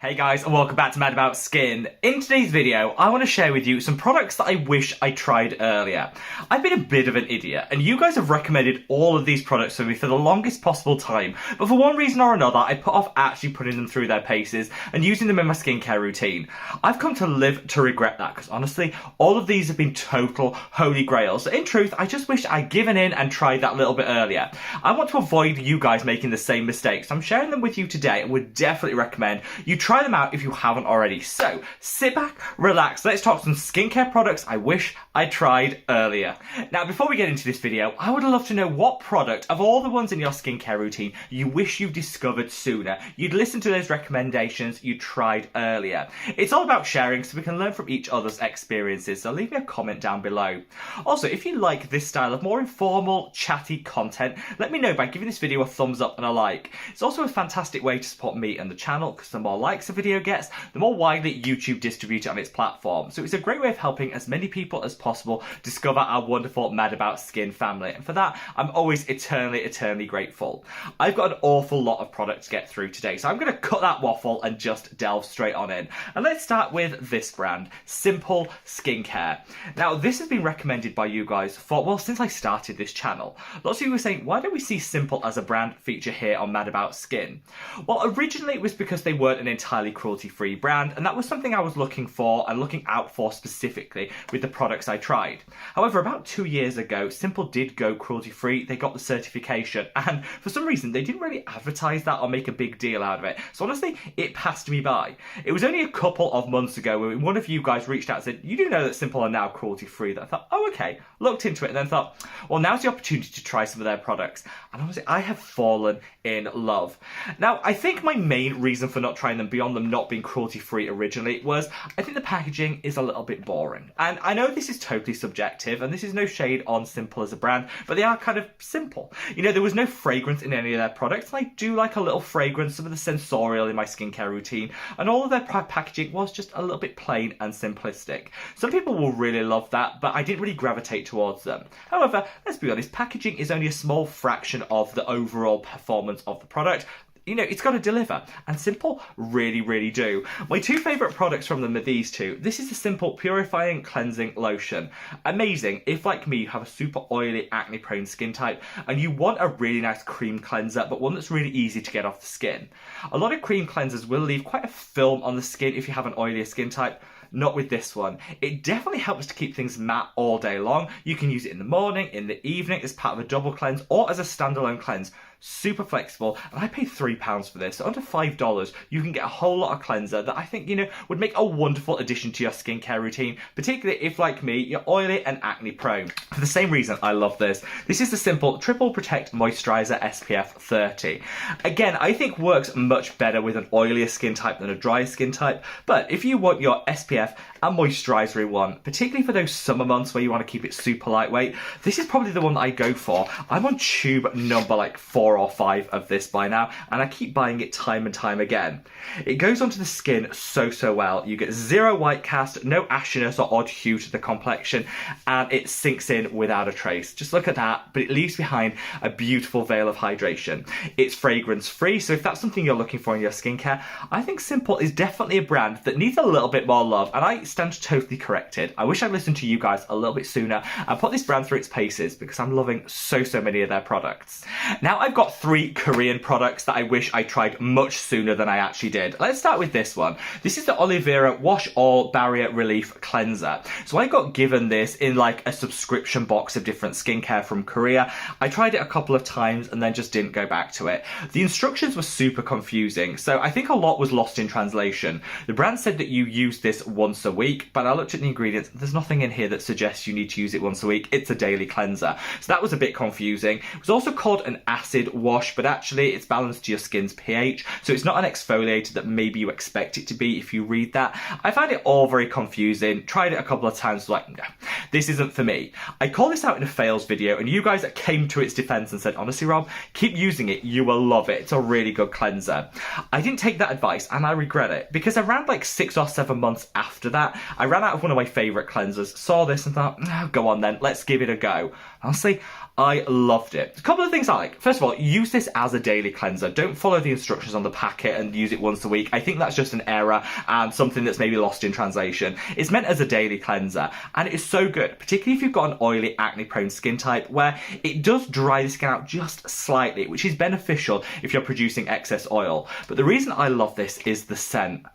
Hey guys, and welcome back to Mad About Skin. In today's video, I want to share with you some products that I wish I tried earlier. I've been a bit of an idiot, and you guys have recommended all of these products for me for the longest possible time, but for one reason or another, I put off actually putting them through their paces and using them in my skincare routine. I've come to live to regret that, because honestly, all of these have been total holy grails. So in truth, I just wish I'd given in and tried that a little bit earlier. I want to avoid you guys making the same mistakes, so I'm sharing them with you today, and would definitely recommend you try them out if you haven't already. So sit back, relax, let's talk some skincare products I wish I tried earlier. Now before we get into this video, I would love to know what product of all the ones in your skincare routine you wish you discovered sooner. You'd listen to those recommendations you tried earlier. It's all about sharing so we can learn from each other's experiences, so leave me a comment down below. Also, if you like this style of more informal, chatty content, let me know by giving this video a thumbs up and a like. It's also a fantastic way to support me and the channel, because the more likes a video gets, the more widely YouTube distributes it on its platform. So it's a great way of helping as many people as possible discover our wonderful Mad About Skin family. And for that, I'm always eternally grateful. I've got an awful lot of product to get through today, so I'm going to cut that waffle and just delve straight on in. And let's start with this brand, Simple Skincare. Now, this has been recommended by you guys for, well, since I started this channel. Lots of you were saying, why don't we see Simple as a brand feature here on Mad About Skin? Well, originally it was because they weren't an entirely cruelty-free brand, and that was something I was looking for and looking out for specifically with the products I tried. However, about 2 years ago, Simple did go cruelty-free. They got the certification, and for some reason they didn't really advertise that or make a big deal out of it. So honestly, it passed me by. It was only a couple of months ago when one of you guys reached out and said, you do know that Simple are now cruelty-free, that I thought, oh okay, looked into it and then thought, well, now's the opportunity to try some of their products. And honestly, I have fallen in love. Now, I think my main reason for not trying them, beyond them not being cruelty-free originally, was I think the packaging is a little bit boring. And I know this is totally subjective, and this is no shade on Simple as a brand, but they are kind of simple. You know, there was no fragrance in any of their products, and I do like a little fragrance, some of the sensorial in my skincare routine, and all of their packaging was just a little bit plain and simplistic. Some people will really love that, but I didn't really gravitate towards them. However, let's be honest, packaging is only a small fraction of the overall performance of the product. You know, it's got to deliver, and Simple really do. My two favourite products from them are these two. This is the Simple Purifying Cleansing Lotion. Amazing if, like me, you have a super oily, acne-prone skin type, and you want a really nice cream cleanser, but one that's really easy to get off the skin. A lot of cream cleansers will leave quite a film on the skin if you have an oilier skin type. Not with this one. It definitely helps to keep things matte all day long. You can use it in the morning, in the evening, as part of a double cleanse, or as a standalone cleanse. Super flexible, and I paid £3 for this, so under $5 you can get a whole lot of cleanser that I think, you know, would make a wonderful addition to your skincare routine, particularly if, like me, you're oily and acne prone. For the same reason I love this. This is the Simple Triple Protect Moisturiser SPF 30. Again, I think works much better with an oilier skin type than a drier skin type, but if you want your SPF and moisturiser in one, particularly for those summer months where you want to keep it super lightweight, this is probably the one that I go for. I'm on tube number like 4 or 5 of this by now, and I keep buying it time and time again. It goes onto the skin so well. You get zero white cast, no ashiness or odd hue to the complexion, and it sinks in without a trace. Just look at that, but it leaves behind a beautiful veil of hydration. It's fragrance free, so if that's something you're looking for in your skincare, I think Simple is definitely a brand that needs a little bit more love, and I stand totally corrected. I wish I'd listened to you guys a little bit sooner and put this brand through its paces, because I'm loving so many of their products. Now I've got 3 Korean products that I wish I tried much sooner than I actually did. Let's start with this one. This is the Oliveira Wash All Barrier Relief Cleanser. So I got given this in like a subscription box of different skincare from Korea. I tried it a couple of times and then just didn't go back to it. The instructions were super confusing, so I think a lot was lost in translation. The brand said that you use this once a week, but I looked at the ingredients. There's nothing in here that suggests you need to use it once a week. It's a daily cleanser. So that was a bit confusing. It was also called an acid wash, but actually it's balanced to your skin's pH, so it's not an exfoliator that maybe you expect it to be if you read that. I find it all very confusing. Tried it a couple of times, like, no, this isn't for me. I called this out in a fails video, and you guys came to its defense and said, honestly Rob, keep using it, you will love it. It's a really good cleanser. I didn't take that advice, and I regret it, because around like 6 or 7 months after that, I ran out of one of my favourite cleansers, saw this and thought, oh, go on then, let's give it a go. Honestly, I loved it. A couple of things I like. First of all, use this as a daily cleanser. Don't follow the instructions on the packet and use it once a week. I think that's just an error and something that's maybe lost in translation. It's meant as a daily cleanser, and it is so good, particularly if you've got an oily, acne-prone skin type where it does dry the skin out just slightly, which is beneficial if you're producing excess oil. But the reason I love this is the scent.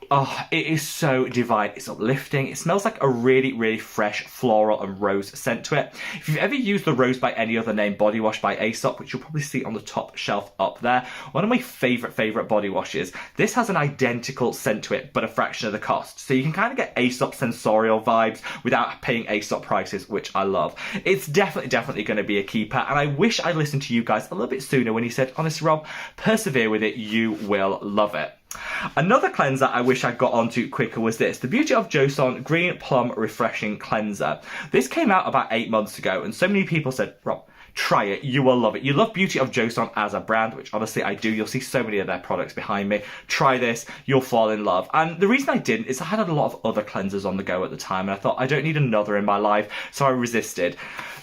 Oh, it is so divine. It's uplifting. It smells like a really, really fresh floral and rose scent to it. If you've ever used the Rose by Any Other Name body wash by Aesop, which you'll probably see on the top shelf up there, one of my favourite body washes, this has an identical scent to it, but a fraction of the cost. So you can kind of get Aesop sensorial vibes without paying Aesop prices, which I love. It's definitely going to be a keeper, and I wish I listened to you guys a little bit sooner when you said, honestly, Rob, persevere with it. You will love it. Another cleanser I wish I'd got onto quicker was this, the Beauty of Jaxon Green Plum Refreshing Cleanser. This came out about 8 months ago, and so many people said, Rob, try it, you will love it. You love Beauty of Jaxon as a brand, which honestly I do. You'll see so many of their products behind me. Try this, you'll fall in love. And the reason I didn't is I had a lot of other cleansers on the go at the time, and I thought I don't need another in my life, so I resisted.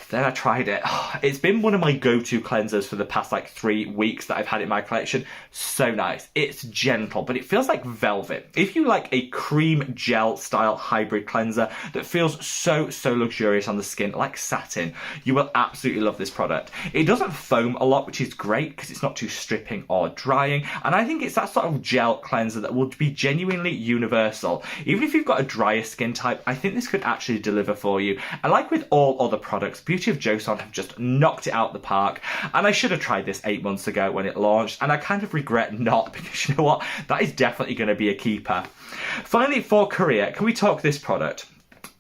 Then I tried it. It's been one of my go-to cleansers for the past like 3 weeks that I've had it in my collection. So nice. It's gentle, but it feels like velvet. If you like a cream gel style hybrid cleanser that feels so luxurious on the skin, like satin, you will absolutely love this product. It doesn't foam a lot, which is great because it's not too stripping or drying. And I think it's that sort of gel cleanser that will be genuinely universal. Even if you've got a drier skin type, I think this could actually deliver for you. And like with all other products, Beauty of Jaxon have just knocked it out the park, and I should have tried this 8 months ago when it launched, and I kind of regret not, because you know what, that is definitely going to be a keeper. Finally, for Korea, can we talk this product?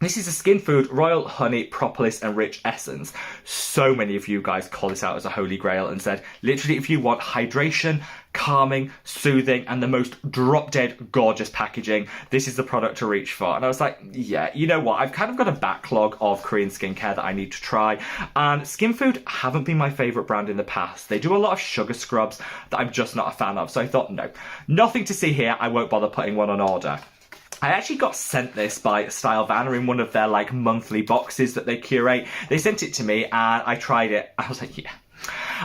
This is a Skin Food Royal Honey Propolis Enriched Essence. So many of you guys call this out as a holy grail and said, literally, if you want hydration, calming, soothing, and the most drop-dead gorgeous packaging, this is the product to reach for. And I was like, yeah, you know what? I've kind of got a backlog of Korean skincare that I need to try. And Skin Food haven't been my favourite brand in the past. They do a lot of sugar scrubs that I'm just not a fan of. So I thought, no, nothing to see here. I won't bother putting one on order. I actually got sent this by Style Vanner in one of their like monthly boxes that they curate. They sent it to me and I tried it. I was like, yeah.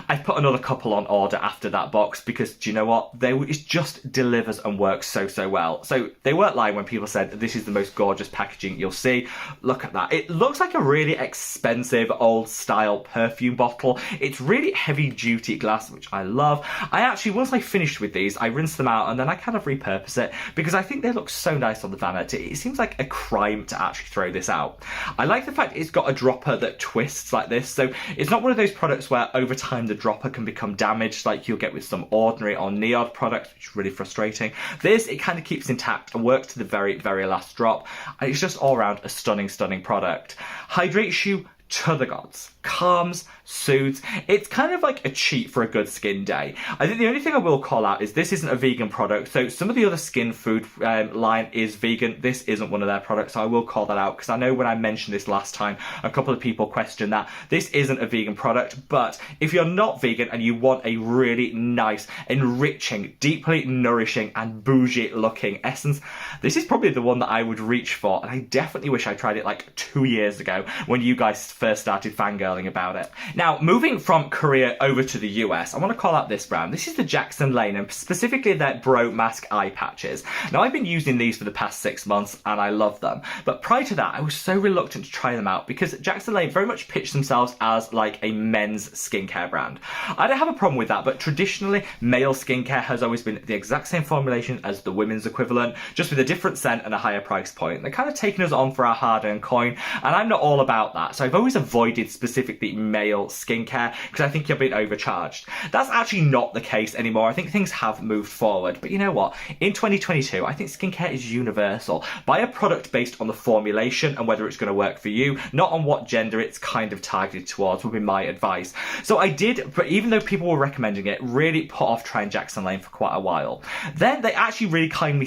I put another couple on order after that box because, do you know what? It just delivers and works so well. So they weren't lying when people said this is the most gorgeous packaging you'll see. Look at that. It looks like a really expensive old style perfume bottle. It's really heavy duty glass, which I love. I actually, once I finished with these, I rinsed them out and then I kind of repurpose it because I think they look so nice on the vanity. It seems like a crime to actually throw this out. I like the fact it's got a dropper that twists like this. So it's not one of those products where over time the dropper can become damaged like you'll get with some ordinary or Neod products, which is really frustrating. This, it kind of keeps intact and works to the very last drop, and it's just all around a stunning product. Hydrates you to the gods, calms, soothes. It's kind of like a cheat for a good skin day. I think the only thing I will call out is this isn't a vegan product. So some of the other Skin Food line is vegan. This isn't one of their products, so I will call that out because I know when I mentioned this last time, a couple of people questioned that. This isn't a vegan product, but if you're not vegan and you want a really nice, enriching, deeply nourishing and bougie looking essence, this is probably the one that I would reach for. And I definitely wish I tried it like 2 years ago when you guys first started fangirling about it. Now, moving from Korea over to the US, I want to call out this brand. This is the Jaxon Lane, and specifically their Bro Mask eye patches. Now, I've been using these for the past 6 months, and I love them. But prior to that, I was so reluctant to try them out because Jaxon Lane very much pitched themselves as like a men's skincare brand. I don't have a problem with that, but traditionally, male skincare has always been the exact same formulation as the women's equivalent, just with a different scent and a higher price point. They're kind of taking us on for our hard-earned coin, and I'm not all about that. So I've always avoided specifically male skincare because I think you're being overcharged. That's actually not the case anymore. I think things have moved forward. But you know what? In 2022, I think skincare is universal. Buy a product based on the formulation and whether it's going to work for you, not on what gender it's kind of targeted towards, would be my advice. So I did, but even though people were recommending it, really put off trying Jaxon Lane for quite a while. Then they actually really kindly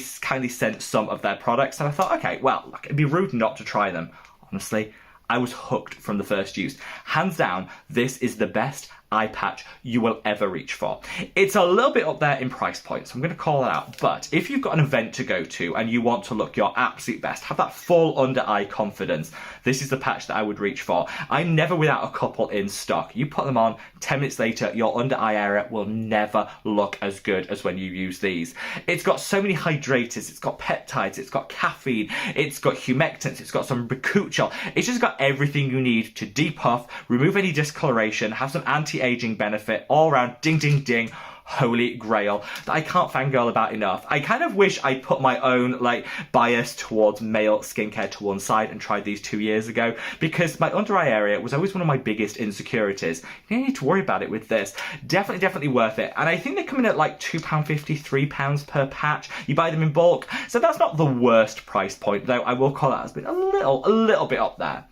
sent some of their products, and I thought, okay, well, look, it'd be rude not to try them. Honestly, I was hooked from the first use. Hands down, this is the best eye patch you will ever reach for. It's a little bit up there in price point, so I'm going to call it out. But if you've got an event to go to and you want to look your absolute best, have that full under eye confidence, this is the patch that I would reach for. I'm never without a couple in stock. You put them on, 10 minutes later, your under eye area will never look as good as when you use these. It's got so many hydrators, it's got peptides, it's got caffeine, it's got humectants, it's got some bakuchiol. It's just got everything you need to depuff, remove any discoloration, have some anti-aging benefit, all around ding ding ding. Holy grail that I can't fangirl about enough. I kind of wish I put my own bias towards male skincare to one side and tried these 2 years ago, because my under eye area was always one of my biggest insecurities. You don't need to worry about it with this. Definitely worth it. And I think they come in at £2.50, £3 per patch. You buy them in bulk, so that's not the worst price point, though I will call that as being a little bit up there.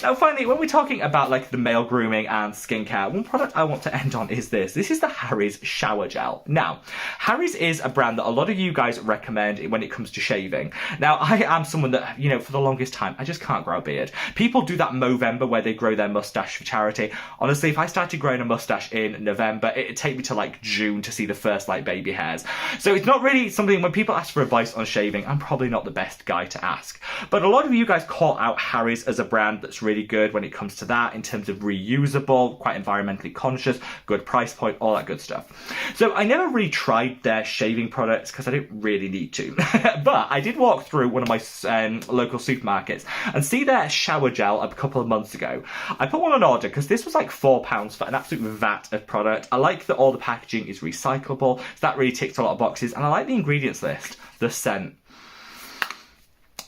Now finally, when we're talking about the male grooming and skincare, one product I want to end on is this. This is the Harry's shower gel. Now, Harry's is a brand that a lot of you guys recommend when it comes to shaving. Now, I am someone that, for the longest time, I just can't grow a beard. People do that Movember where they grow their mustache for charity. Honestly, if I started growing a mustache in November, it'd take me to June to see the first baby hairs. So it's not really something, when people ask for advice on shaving, I'm probably not the best guy to ask. But a lot of you guys call out Harry's as a brand that's really good when it comes to that, in terms of reusable, quite environmentally conscious, good price point, all that good stuff. So I never really tried their shaving products because I don't really need to. But I did walk through one of my local supermarkets and see their shower gel a couple of months ago. I put one on order because this was £4 for an absolute vat of product. I like that all the packaging is recyclable, so that really ticks a lot of boxes, and I like the ingredients list. The scent.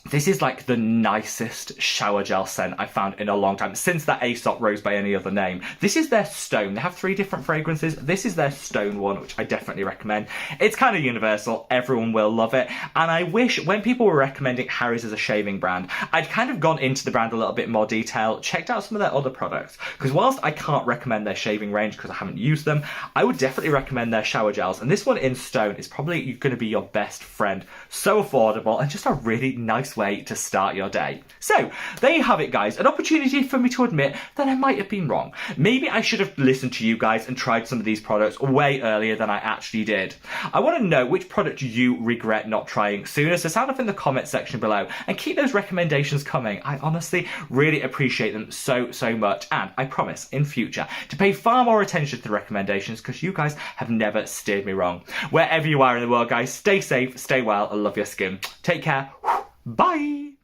This is the nicest shower gel scent I've found in a long time, since that Aesop Rose by Any Other Name. This is their Stone. They have 3 different fragrances. This is their Stone one, which I definitely recommend. It's kind of universal. Everyone will love it. And I wish, when people were recommending Harry's as a shaving brand, I'd kind of gone into the brand a little bit more detail, checked out some of their other products. Because whilst I can't recommend their shaving range because I haven't used them, I would definitely recommend their shower gels. And this one in Stone is probably going to be your best friend. So affordable and just a really nice way to start your day. So there you have it, guys. An opportunity for me to admit that I might have been wrong. Maybe I should have listened to you guys and tried some of these products way earlier than I actually did. I want to know which product you regret not trying sooner, so sound off in the comment section below and keep those recommendations coming. I honestly really appreciate them so much, and I promise in future to pay far more attention to the recommendations because you guys have never steered me wrong. Wherever you are in the world, guys, stay safe, stay well, and love your skin. Take care. Bye!